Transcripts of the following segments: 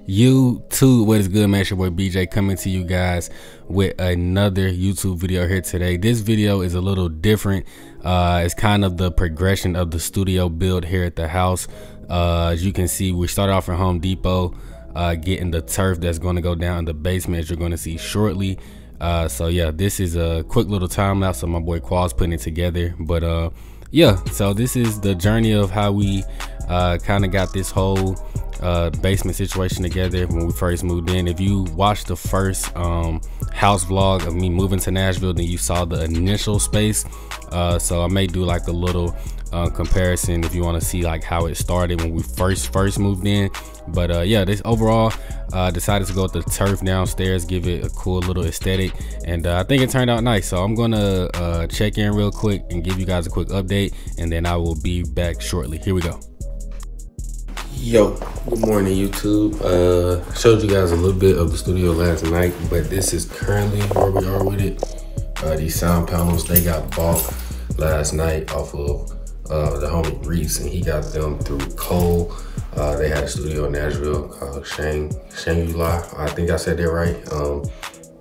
YouTube, what is good, man? It's your boy BJ coming to you guys with another YouTube video here today. This video is a little different. It's kind of the progression of the studio build here at the house. As you can see, we started off at Home Depot, getting the turf that's going to go down in the basement, as you're going to see shortly. So yeah, this is a quick little time lapse of my boy Qual's putting it together. But yeah, so this is the journey of how we kind of got this whole basement situation together when we first moved in. If you watched the first house vlog of me moving to Nashville, then you saw the initial space. So I may do like a little comparison if you want to see like how it started when we first moved in. But yeah, this overall decided to go with the turf downstairs, give it a cool little aesthetic, and I think it turned out nice. So I'm gonna check in real quick and give you guys a quick update, and then I will be back shortly. Here we go. Yo, good morning YouTube. Showed you guys a little bit of the studio last night, but this is currently where we are with it. These sound panels, they got bought last night off of the homie Reese, and he got them through Cole. They had a studio in Nashville called Shangri-La. I think I said that right.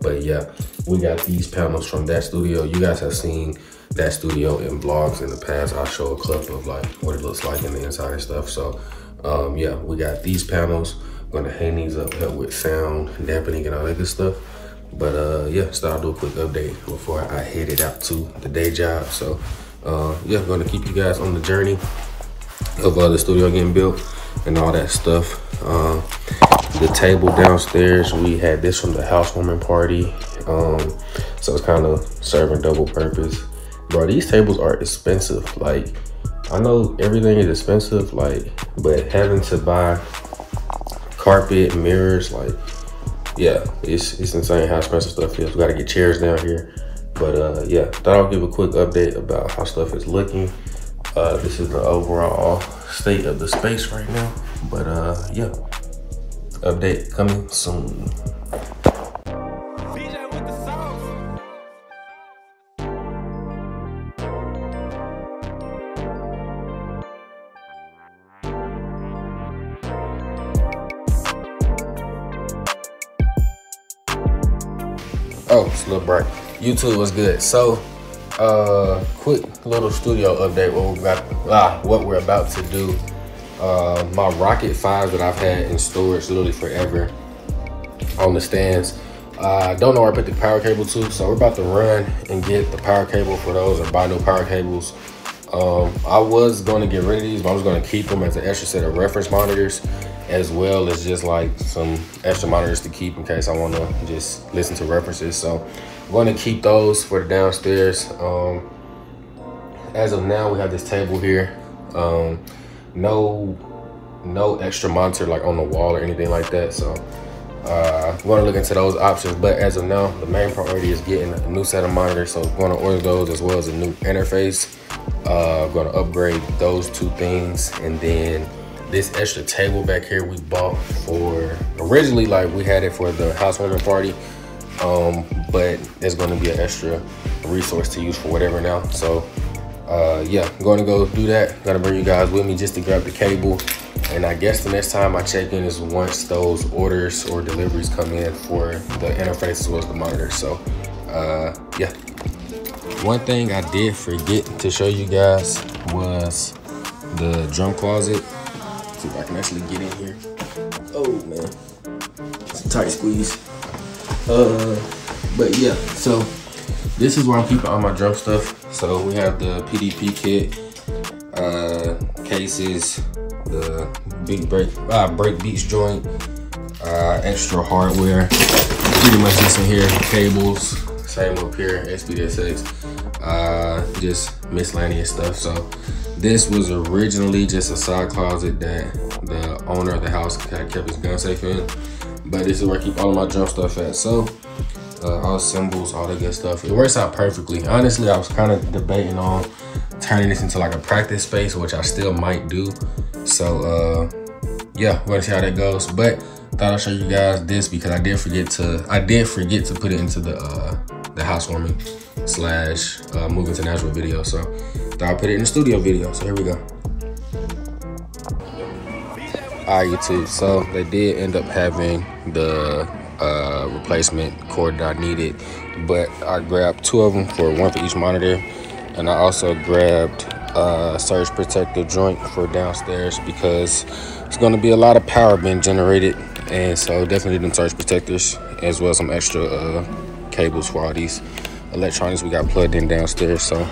But yeah, we got these panels from that studio. You guys have seen that studio in vlogs in the past. I'll show a clip of like what it looks like in the inside and stuff. So yeah, we got these panels. I'm gonna hang these up, help with sound, dampening, and all that good stuff. But yeah, so I'll do a quick update before I head it out to the day job. So yeah, I'm gonna keep you guys on the journey of the studio getting built and all that stuff. The table downstairs, we had this from the housewarming party. So it's kind of serving double purpose. Bro, these tables are expensive. Like, I know everything is expensive, like, but having to buy carpet, mirrors, like, yeah, it's insane how expensive stuff is. We gotta get chairs down here. But yeah, thought I'll give a quick update about how stuff is looking. This is the overall state of the space right now. But yeah, update coming soon. Oh, it's a little bright. YouTube was good. So, quick little studio update. What we're about to do. My Rocket 5 that I've had in storage literally forever on the stands. I don't know where I put the power cable to, so we're about to run and get the power cable for those or buy new power cables. I was going to get rid of these, but I was going to keep them as an extra set of reference monitors, as well as just like some extra monitors to keep in case I want to just listen to references. So I'm going to keep those for the downstairs. As of now, we have this table here. No extra monitor like on the wall or anything like that. So I'm going to look into those options. But as of now, the main priority is getting a new set of monitors. So I'm going to order those as well as a new interface. I'm going to upgrade those two things, and then this extra table back here we bought for, originally like we had it for the housewarming party, but it's going to be an extra resource to use for whatever now. So yeah, I'm going to go do that. Gonna bring you guys with me just to grab the cable, and I guess the next time I check in is once those orders or deliveries come in for the interface as well as the monitor. So yeah, one thing I did forget to show you guys was the drum closet. See if I can actually get in here. Oh man, it's a tight squeeze. But yeah, so this is where I'm keeping all my drum stuff. So we have the PDP kit, cases, the big break beats joint, extra hardware, pretty much just in here, cables, same up here, SPDSX, just miscellaneous stuff. So this was originally just a side closet that the owner of the house kept his gun safe in, but this is where I keep all of my drum stuff at. So all cymbals, all that good stuff. It works out perfectly. Honestly, I was kind of debating on turning this into like a practice space, which I still might do. So yeah, we're gonna see how that goes. But thought I'd show you guys this because I did forget to put it into the housewarming / moving to Nashville video. So thought I'd put it in the studio video. So here we go. Alright, YouTube, so they did end up having the replacement cord that I needed, but I grabbed 2 of them, for one for each monitor, and I also grabbed a surge protector joint for downstairs because it's going to be a lot of power being generated, and so definitely them surge protectors, as well as some extra cables for all these electronics we got plugged in downstairs. So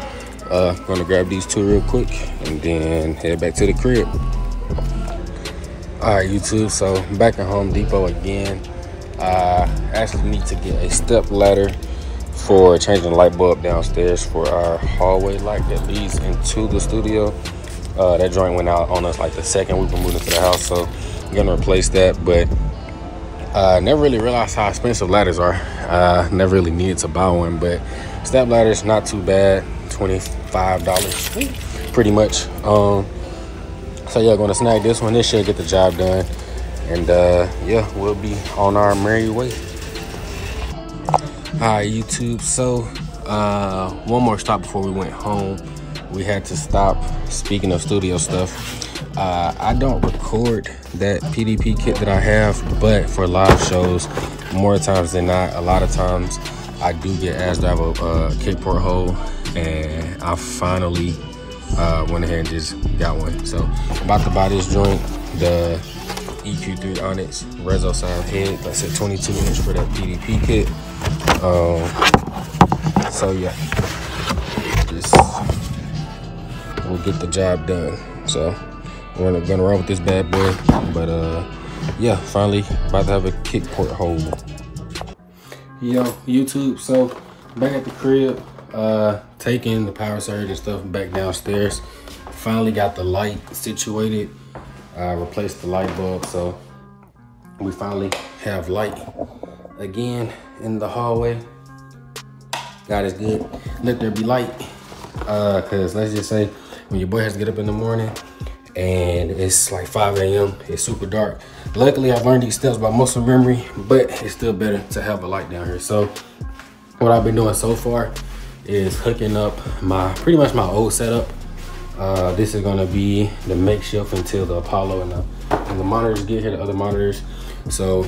I'm going to grab these 2 real quick and then head back to the crib. Alright, YouTube, so back at Home Depot again. I actually need to get a step ladder for changing the light bulb downstairs for our hallway light that leads into the studio. That joint went out on us like the second week we moved into the house, so I'm gonna replace that. But I never really realized how expensive ladders are. Never really needed to buy one, but step ladders not too bad, $25 pretty much. So yeah, gonna snag this one. This should get the job done, and yeah, we'll be on our merry way. Alright, YouTube, so one more stop before we went home. We had to stop. Speaking of studio stuff, I don't record that PDP kit that I have, but for live shows, more times than not, a lot of times I do get asked to have a kick port hole, and I finally went ahead and just got one. So I'm about to buy this joint, the EQ3 Onyx Rezo sound head. That's a 22" for that PDP kit. So yeah, this will get the job done. So we're gonna run with this bad boy, but yeah, finally about to have a kick port hole. Yo, YouTube, so back at the crib, taking the power surge and stuff back downstairs. Finally got the light situated, replaced the light bulb, so we finally have light again in the hallway. God is good. Let there be light, because let's just say when your boy has to get up in the morning and it's like 5 a.m, it's super dark. Luckily, I've learned these steps by muscle memory, but it's still better to have a light down here. So what I've been doing so far is hooking up pretty much my old setup. This is gonna be the makeshift until the Apollo and the monitors get here, the other monitors. So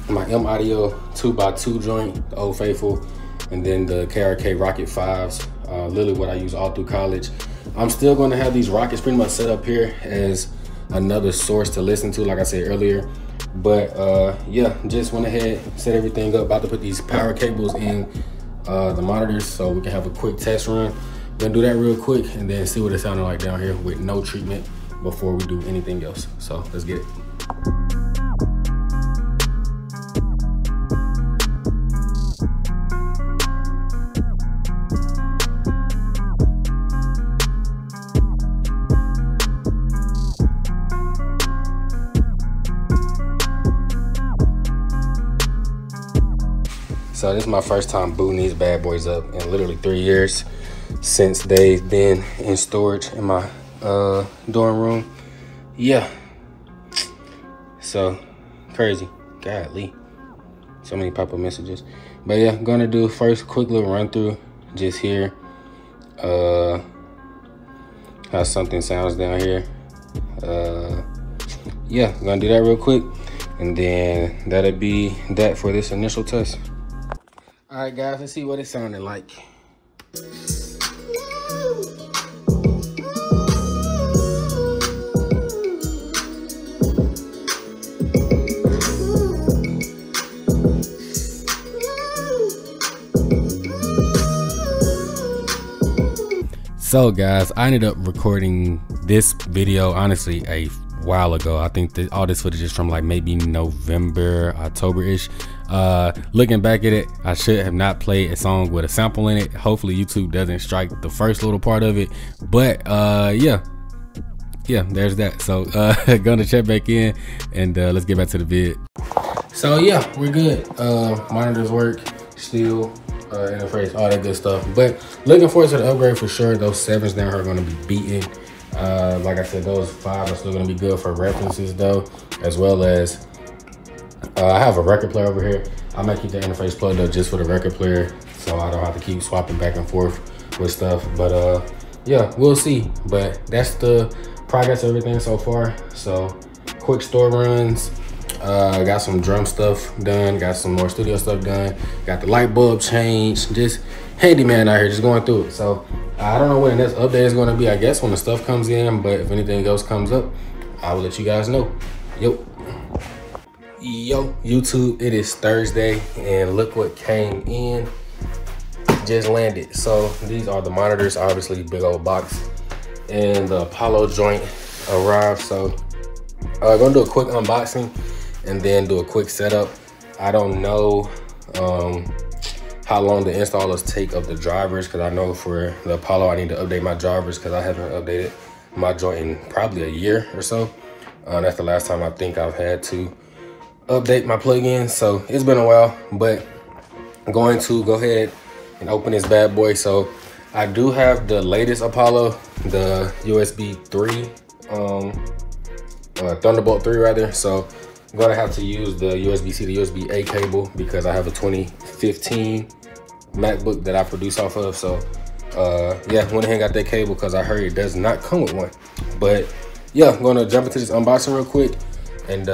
my M Audio 2x2 joint, the Old Faithful, and then the KRK Rocket 5s, literally what I use all through college. I'm still gonna have these Rockets pretty much set up here as another source to listen to, like I said earlier. But yeah, just went ahead, set everything up. About to put these power cables in the monitors so we can have a quick test run. Gonna do that real quick and then see what it sounded like down here with no treatment before we do anything else. So let's get it. So this is my first time booting these bad boys up in literally 3 years since they've been in storage in my dorm room. Yeah, so crazy. Godly, so many pop-up messages. But yeah, I'm gonna do first quick little run through just here, how something sounds down here. Yeah, I'm gonna do that real quick, and then that'll be that for this initial test. All right, guys, let's see what it sounded like. So guys, I ended up recording this video honestly a while ago. I think that all this footage is from like maybe November, October-ish. Looking back at it, I should have not played a song with a sample in it. Hopefully YouTube doesn't strike the first little part of it, but yeah, there's that. So gonna check back in and let's get back to the vid. So yeah, we're good. Monitors work still, interface, all that good stuff. But looking forward to the upgrade for sure. Those 7s down here are gonna be beaten. Like I said, those 5 are still gonna be good for references though, as well as I have a record player over here. I might keep the interface plugged up just for the record player, so I don't have to keep swapping back and forth with stuff. But yeah, we'll see. But that's the progress of everything so far. So quick store runs. Got some drum stuff done, got some more studio stuff done, got the light bulb changed, just handyman out here, just going through it. So I don't know when the next update is going to be, I guess when the stuff comes in, but if anything else comes up, I will let you guys know. Yo YouTube, it is Thursday and look what came in, just landed. So these are the monitors, obviously big old box, and the Apollo joint arrived. So gonna do a quick unboxing and then do a quick setup. I don't know how long the installers take of the drivers, because I know for the Apollo I need to update my drivers because I haven't updated my joint in probably a year or so. That's the last time I think I've had to update my plugins, so it's been a while. But I'm going to go ahead and open this bad boy. So I do have the latest Apollo, the USB 3 Thunderbolt 3 rather. So I'm gonna have to use the USB-C to USB-A cable because I have a 2015 MacBook that I produce off of. So yeah, went ahead and got that cable because I heard it does not come with one. But yeah, I'm gonna jump into this unboxing real quick, and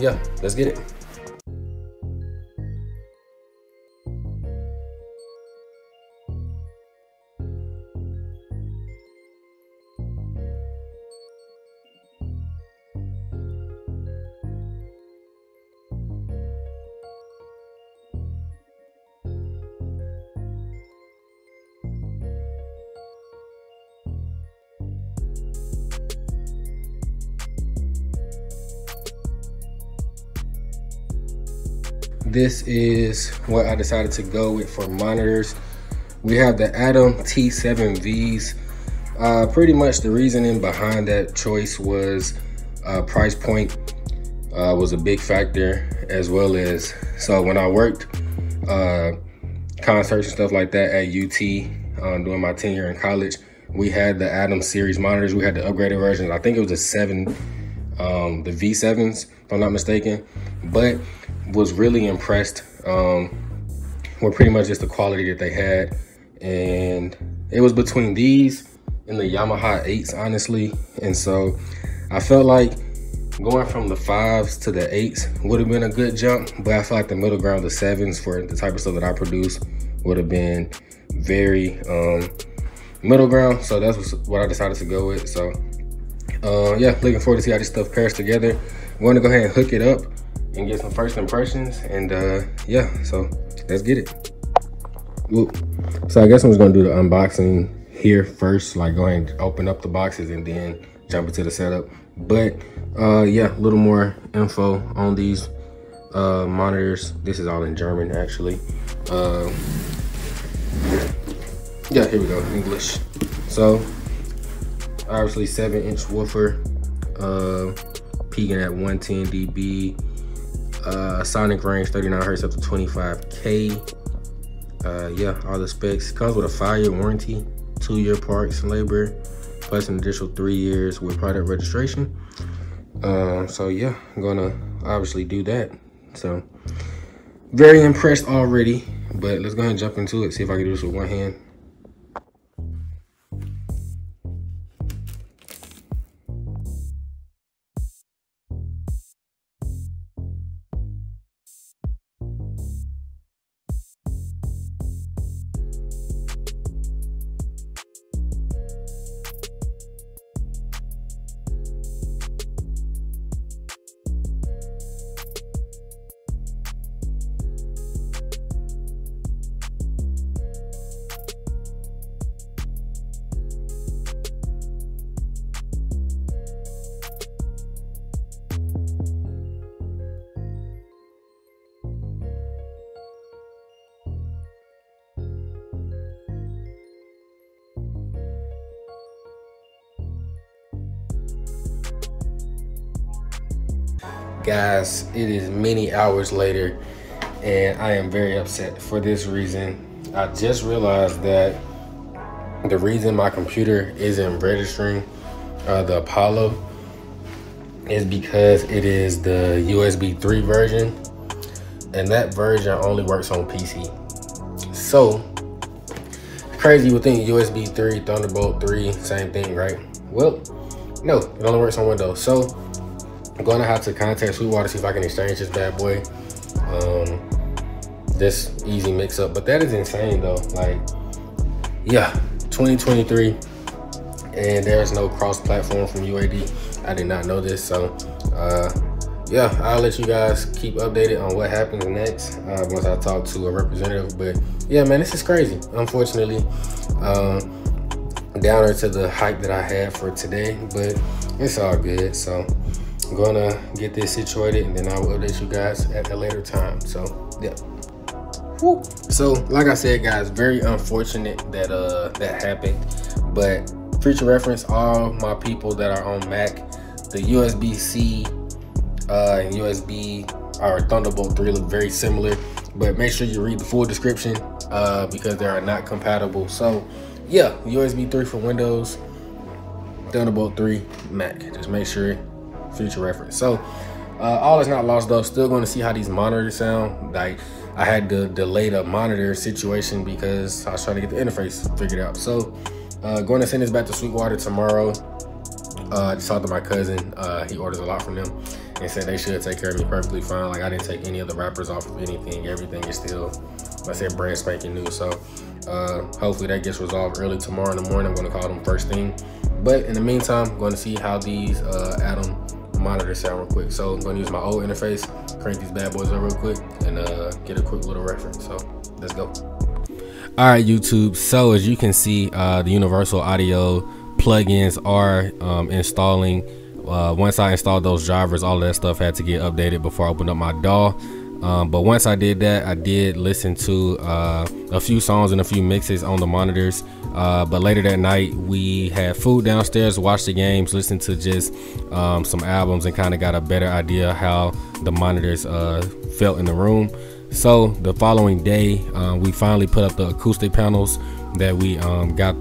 yeah, let's get it. This is what I decided to go with for monitors. We have the Atom T7Vs. Pretty much the reasoning behind that choice was price point was a big factor, as well as, so when I worked concerts and stuff like that at UT during my tenure in college, we had the Atom series monitors. We had the upgraded versions. I think it was the V7s, if I'm not mistaken, but was really impressed with pretty much just the quality that they had. And it was between these and the Yamaha 8s, honestly. And so I felt like going from the 5s to the 8s would have been a good jump, but I feel like the middle ground, the 7s, for the type of stuff that I produce, would have been very middle ground. So that's what I decided to go with. So yeah, looking forward to see how this stuff pairs together. I'm going to go ahead and hook it up and get some first impressions, and yeah, so let's get it. Whoop. So I guess I'm just gonna do the unboxing here first, like go ahead and open up the boxes and then jump into the setup. But yeah, a little more info on these monitors. This is all in German, actually. Yeah, here we go, English. So obviously 7-inch woofer, peaking at 110 dB. Sonic range 39 Hz up to 25K. Yeah, all the specs. Comes with a 5-year warranty, 2-year parts and labor, plus an additional 3 years with product registration. So yeah, I'm gonna obviously do that. So very impressed already, but let's go ahead and jump into it, see if I can do this with one hand. Guys, it is many hours later and I am very upset for this reason. I just realized that the reason my computer isn't registering the Apollo is because it is the USB 3 version, and that version only works on PC. So crazy, you would think USB 3, Thunderbolt 3, same thing, right? Well, no, it only works on Windows. So I'm gonna have to contact Sweetwater, see if I can exchange this bad boy. This easy mix up, but that is insane though. Like, yeah, 2023, and there's no cross platform from UAD. I did not know this, so yeah, I'll let you guys keep updated on what happens next once I talk to a representative. But yeah, man, this is crazy. Unfortunately, downer to the hype that I had for today, but it's all good. So I'm gonna get this situated, and then I will update you guys at a later time. So yeah. Woo. So like I said, guys, very unfortunate that that happened, but future reference, all my people that are on Mac, the USB-C and USB or Thunderbolt 3 look very similar, but make sure you read the full description because they are not compatible. So yeah, USB 3 for Windows, Thunderbolt 3 Mac. Just make sure, future reference. So all is not lost though. Still going to see how these monitors sound. Like, I had to delay the monitor situation because I was trying to get the interface figured out. So going to send this back to Sweetwater tomorrow. I just talked to my cousin. He orders a lot from them and said they should take care of me perfectly fine. Like, I didn't take any of the wrappers off of anything. Everything is still, I said, brand spanking new. So hopefully that gets resolved early tomorrow in the morning. I'm going to call them first thing. But in the meantime, I'm going to see how these Atom monitors sound real quick. So I'm going to use my old interface, crank these bad boys up real quick, and get a quick little reference. So let's go. All right, YouTube. So as you can see, the universal audio plugins are installing. Once I installed those drivers, all of that stuff had to get updated before I opened up my DAW. But once I did that, I did listen to a few songs and a few mixes on the monitors. But later that night, we had food downstairs, watched the games, listened to just some albums, and kind of got a better idea how the monitors felt in the room. So the following day, we finally put up the acoustic panels that we got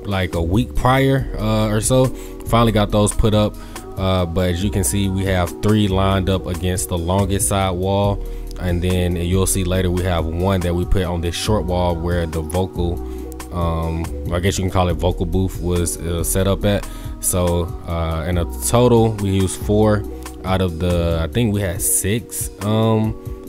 like a week prior or so. Finally got those put up. But as you can see, we have 3 lined up against the longest side wall, and then you'll see later we have 1 that we put on this short wall where the vocal, I guess you can call it vocal booth, was set up at. So in a total, we used 4 out of the, I think we had 6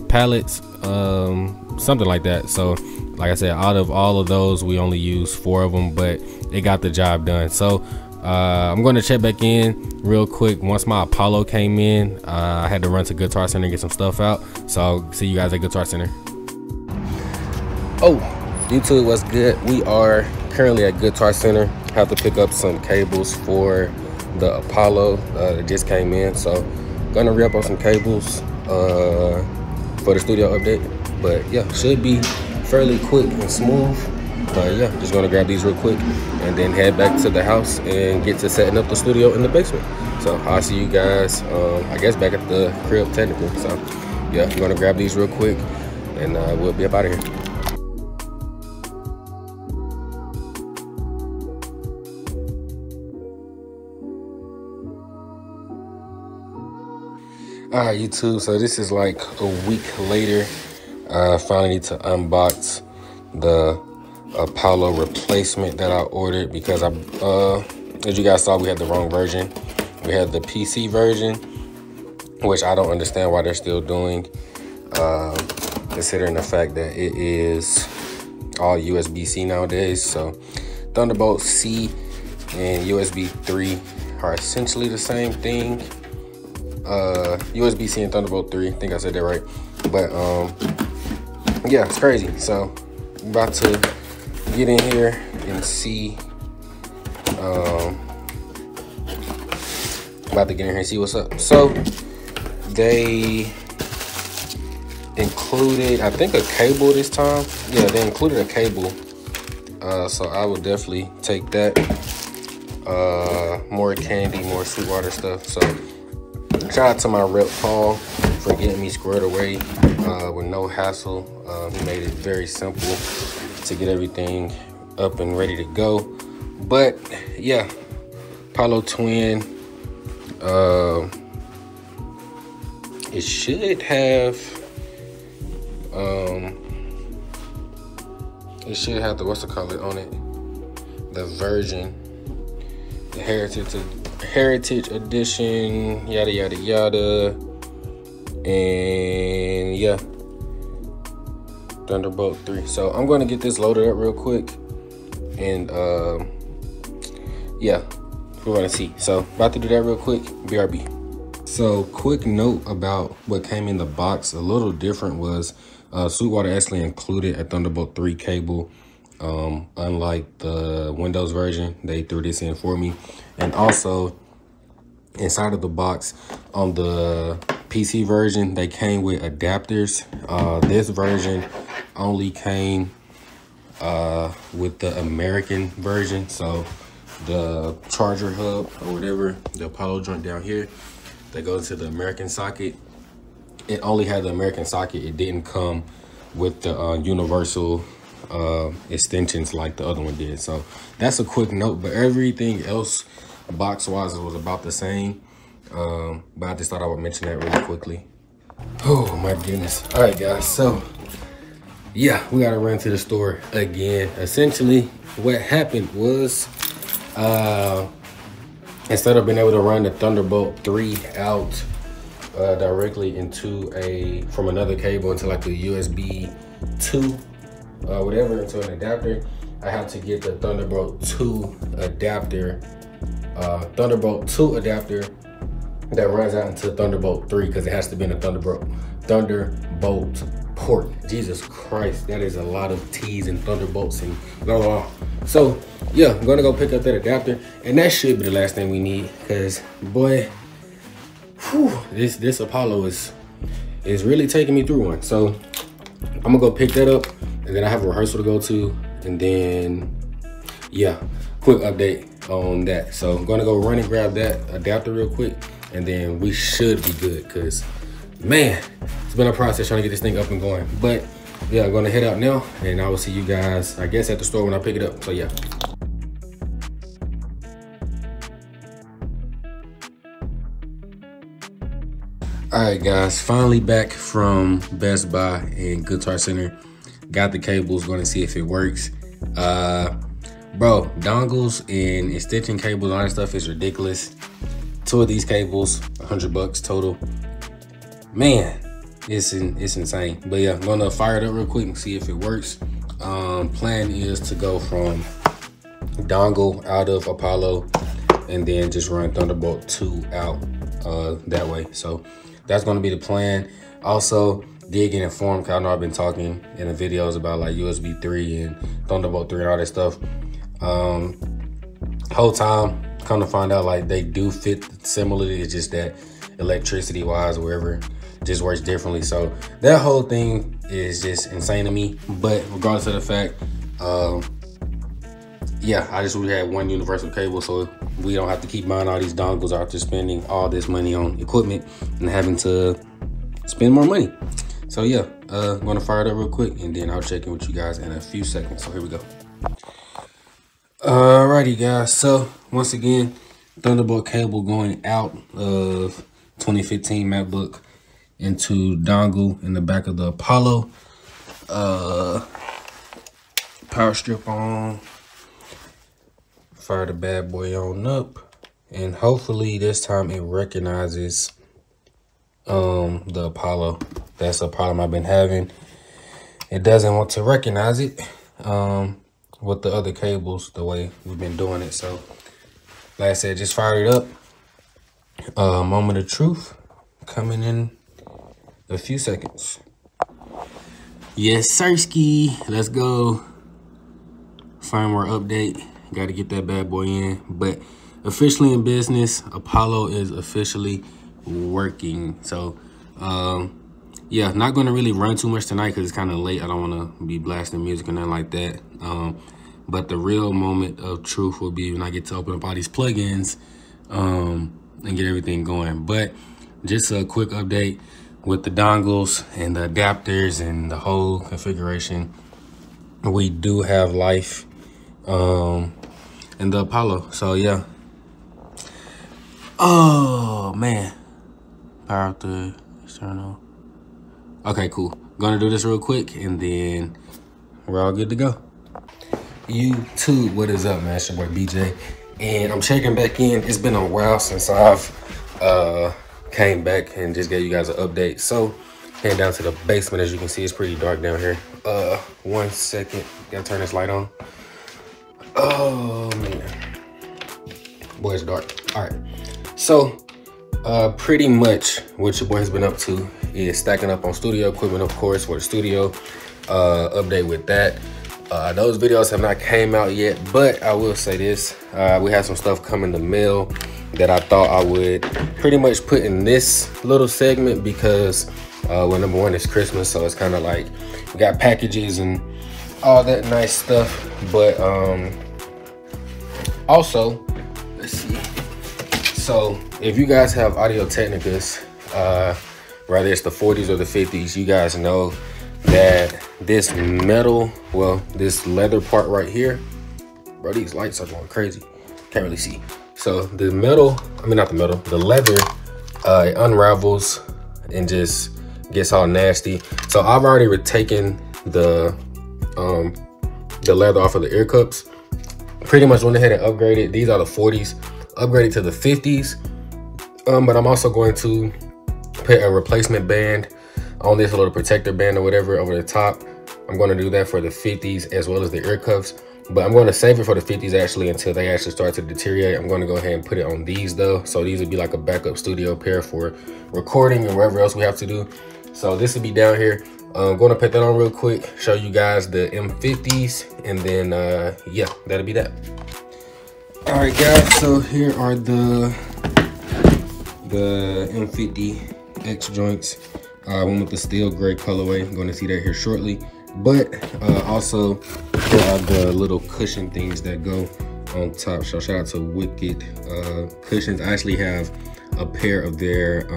pallets, something like that. So like I said, out of all of those, we only used 4 of them, but it got the job done. So I'm going to check back in real quick. Once my Apollo came in, I had to run to Guitar Center and get some stuff out. So I'll see you guys at Guitar Center. Oh, YouTube, what's good? We are currently at Guitar Center. Have to pick up some cables for the Apollo that just came in. So gonna re-up on some cables for the studio update. But yeah, should be fairly quick and smooth. But yeah, just gonna grab these real quick and then head back to the house and get to setting up the studio in the basement. So I'll see you guys, I guess, back at the crib technically. So yeah, I'm gonna grab these real quick and we'll be up out of here. All right, YouTube, so this is like a week later. I finally need to unbox the Apollo replacement that I ordered because as you guys saw, we had the wrong version. We had the PC version, which I don't understand why they're still doing, considering the fact that it is all USB-C nowadays. So Thunderbolt C and USB 3 are essentially the same thing. USB-C and Thunderbolt 3, I think I said that right. But yeah, it's crazy. So I'm about to get in here and see, about to get in here and see what's up. So they included, I think, a cable this time. Yeah, they included a cable, so I will definitely take that. More candy, more Sweetwater stuff. So shout out to my rep Paul for getting me squared away with no hassle. He made it very simple to get everything up and ready to go. But yeah, Apollo Twin, it should have the, what's it called, on it, the version, the heritage Heritage Edition, yada yada yada. And yeah, Thunderbolt 3. So I'm going to get this loaded up real quick, and yeah, we're going to see. So about to do that real quick. BRB. So quick note about what came in the box. A little different was Sweetwater actually included a Thunderbolt 3 cable. Unlike the Windows version, they threw this in for me. And also inside of the box on the PC version, they came with adapters. This version only came with the American version. So the charger hub or whatever, the Apollo joint down here, that goes to the American socket. It only had the American socket. It didn't come with the universal extensions like the other one did. So that's a quick note, but everything else box wise was about the same. But I just thought I would mention that really quickly. Oh my goodness. All right guys, so yeah, we gotta run to the store again. Essentially what happened was instead of being able to run the Thunderbolt 3 out directly into from another cable into like the USB 2 whatever, into an adapter, I have to get the Thunderbolt 2 adapter that runs out into Thunderbolt 3, because it has to be in a Thunderbolt port. Jesus Christ, that is a lot of T's and Thunderbolts and blah, blah, blah. So yeah, I'm gonna go pick up that adapter, and that should be the last thing we need, because boy, whew, this Apollo is really taking me through one. So I'm gonna go pick that up, and then I have a rehearsal to go to, and then yeah, quick update on that. So I'm gonna go run and grab that adapter real quick, and then we should be good, because man, it's been a process trying to get this thing up and going. But yeah, I'm gonna head out now, and I will see you guys, I guess, at the store when I pick it up. So yeah. All right guys, finally back from Best Buy and Guitar Center. Got the cables, gonna see if it works. Bro, dongles and extension cables, all that stuff is ridiculous. 2 of these cables, $100 total. Man, it's insane. But yeah, I'm gonna fire it up real quick and see if it works. Plan is to go from dongle out of Apollo and then just run Thunderbolt 2 out that way. So that's gonna be the plan. Also, did get informed, cause I know I've been talking in the videos about like USB 3 and Thunderbolt 3 and all that stuff. Whole time, come to find out, like, they do fit similarly. It's just that electricity wise, wherever, just works differently. So that whole thing is just insane to me. But regardless of the fact, yeah, I just really had one universal cable, so we don't have to keep buying all these dongles after spending all this money on equipment and having to spend more money. So yeah, I'm gonna fire it up real quick, and then I'll check in with you guys in a few seconds. So here we go. Alrighty guys, so once again, Thunderbolt cable going out of 2015 MacBook into dongle in the back of the Apollo. Power strip on, fire the bad boy on up, and hopefully this time it recognizes the Apollo. That's a problem I've been having. It doesn't want to recognize it with the other cables, the way we've been doing it. So like I said, just fired it up. Moment of truth coming in a few seconds. Yes sirski, let's go. Firmware update, got to get that bad boy in. But officially in business, Apollo is officially working. So yeah, not going to really run too much tonight because it's kind of late. I don't want to be blasting music or nothing like that. But the real moment of truth will be when I get to open up all these plugins and get everything going. But just a quick update with the dongles and the adapters and the whole configuration. We do have life in the Apollo. So yeah. Oh man, power up the external. Okay, cool. Gonna do this real quick, and then we're all good to go. YouTube, what is up, man? It's your boy BJ. And I'm checking back in. It's been a while since I've came back and just gave you guys an update. So heading down to the basement. As you can see, it's pretty dark down here. 1 second, gotta turn this light on. Oh man, boy, it's dark. All right, so pretty much what your boy has been up to is stacking up on studio equipment, of course, for the studio. Update with that. Those videos have not came out yet, but I will say this, we have some stuff come in the mail that I thought I would pretty much put in this little segment because well, number one, it's Christmas, so it's kind of like we got packages and all that nice stuff. But also, let's see, so if you guys have Audio Technicas, whether it's the 40s or the 50s, you guys know that this metal, well, this leather part right here, bro, these lights are going crazy, can't really see. So the metal, I mean not the metal, the leather, it unravels and just gets all nasty. So I've already taken the leather off of the ear cups. Pretty much went ahead and upgraded. These are the 40s, upgraded to the 50s. But I'm also going to put a replacement band on this, little protector band or whatever over the top. I'm going to do that for the 50s as well as the ear cuffs, but I'm going to save it for the 50s actually until they actually start to deteriorate. I'm going to go ahead and put it on these though, so these would be like a backup studio pair for recording and whatever else we have to do. So this will be down here. I'm going to put that on real quick, show you guys the M50s, and then yeah, that'll be that. All right guys, so here are the M50X joints. One with the steel gray colorway. I'm going to see that here shortly. But also there are the little cushion things that go on top. So shout out to Wicked Cushions. I actually have a pair of their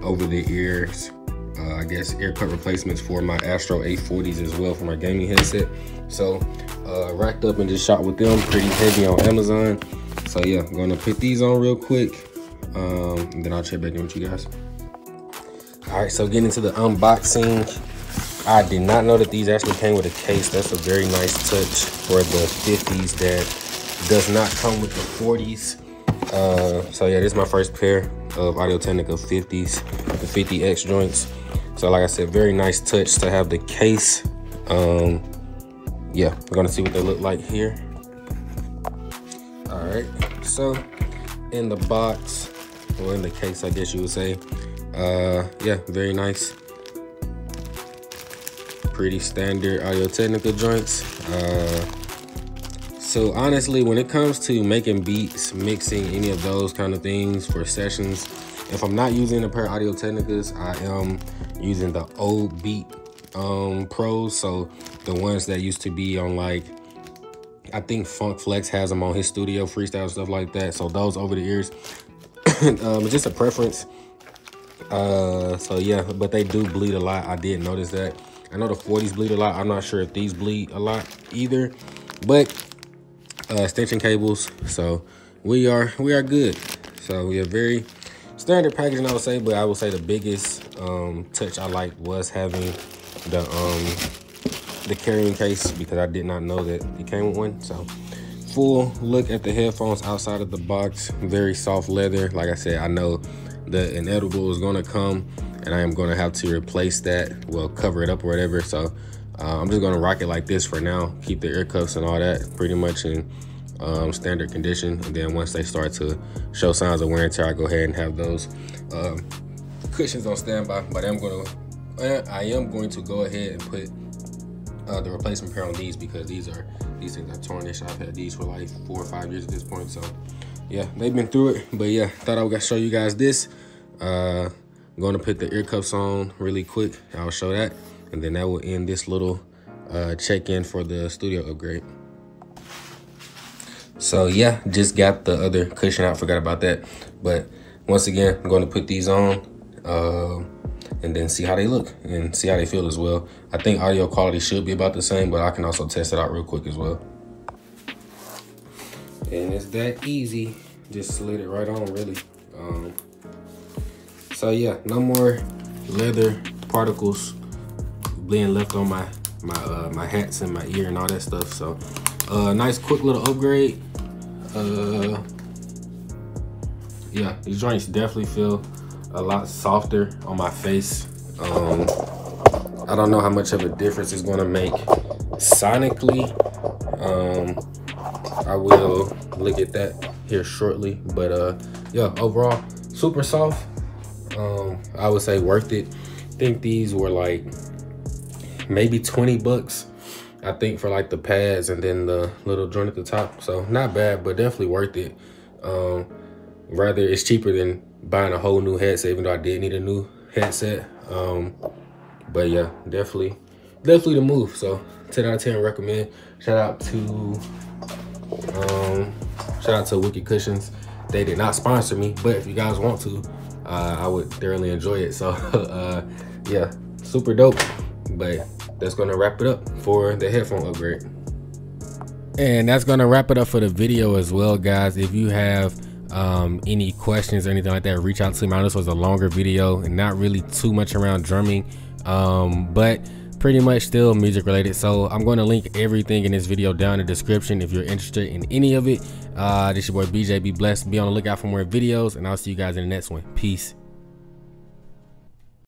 over the ears, I guess ear cut replacements for my Astro A40s as well for my gaming headset. So racked up and just shot with them, pretty heavy on Amazon. So yeah, I'm gonna put these on real quick, and then I'll check back in with you guys. All right, so getting into the unboxing. I did not know that these actually came with a case. That's a very nice touch for the 50s that does not come with the 40s. So yeah, this is my first pair of Audio-Technica 50s, the 50X joints. So like I said, very nice touch to have the case. Yeah, we're gonna see what they look like here. All right, so in the box, or in the case, I guess you would say, yeah, very nice. Pretty standard Audio-Technica joints. So honestly, when it comes to making beats, mixing, any of those kind of things for sessions, if I'm not using a pair of Audio-Technicas, I am using the old Beat Pros. So the ones that used to be on, like, I think Funk Flex has them on his studio, freestyle, stuff like that. So those over the ears, it's just a preference. So yeah, but they do bleed a lot. I did notice that. I know the 40s bleed a lot. I'm not sure if these bleed a lot either, but extension cables, so we are good. So we have very standard packaging, I would say, but I would say the biggest touch I liked was having the carrying case, because I did not know that it came with one. So full look at the headphones outside of the box, very soft leather. Like I said, I know the inedible is gonna come and I am gonna have to replace that, well, cover it up or whatever. So I'm just gonna rock it like this for now, keep the ear cuffs and all that pretty much in standard condition, and then once they start to show signs of wear and tear, I go ahead and have those cushions on standby. But I am going to go ahead and put the replacement pair on these, because these things are tarnished. I've had these for like 4 or 5 years at this point, so yeah, they've been through it. But yeah, thought I would show you guys this. I'm going to put the ear cuffs on really quick. I'll show that, and then that will end this little check-in for the studio upgrade. So yeah, just got the other cushion out, forgot about that. But once again, I'm going to put these on and then see how they look and see how they feel as well. I think audio quality should be about the same, but I can also test it out real quick as well. And it's that easy, just slid it right on, really. So yeah, no more leather particles being left on my hats and my ear and all that stuff. So nice quick little upgrade. Yeah, these joints definitely feel a lot softer on my face. I don't know how much of a difference it's gonna make sonically. I will look at that here shortly, but yeah, overall super soft. I would say worth it. I think these were like maybe 20 bucks, I think, for like the pads and then the little joint at the top. So not bad, but definitely worth it. Rather, it's cheaper than buying a whole new headset, even though I did need a new headset. But yeah, definitely the move. So 10 out of 10 recommend. Shout out to Wicked Cushions. They did not sponsor me, but if you guys want to, I would thoroughly enjoy it. So yeah, super dope. But that's gonna wrap it up for the headphone upgrade. And that's gonna wrap it up for the video as well, guys. If you have any questions or anything like that, reach out to me. I know this was a longer video and not really too much around drumming, but pretty much still music related. So I'm going to link everything in this video down in the description if you're interested in any of it. This is your boy BJ. Be blessed. Be on the lookout for more videos, and I'll see you guys in the next one. Peace.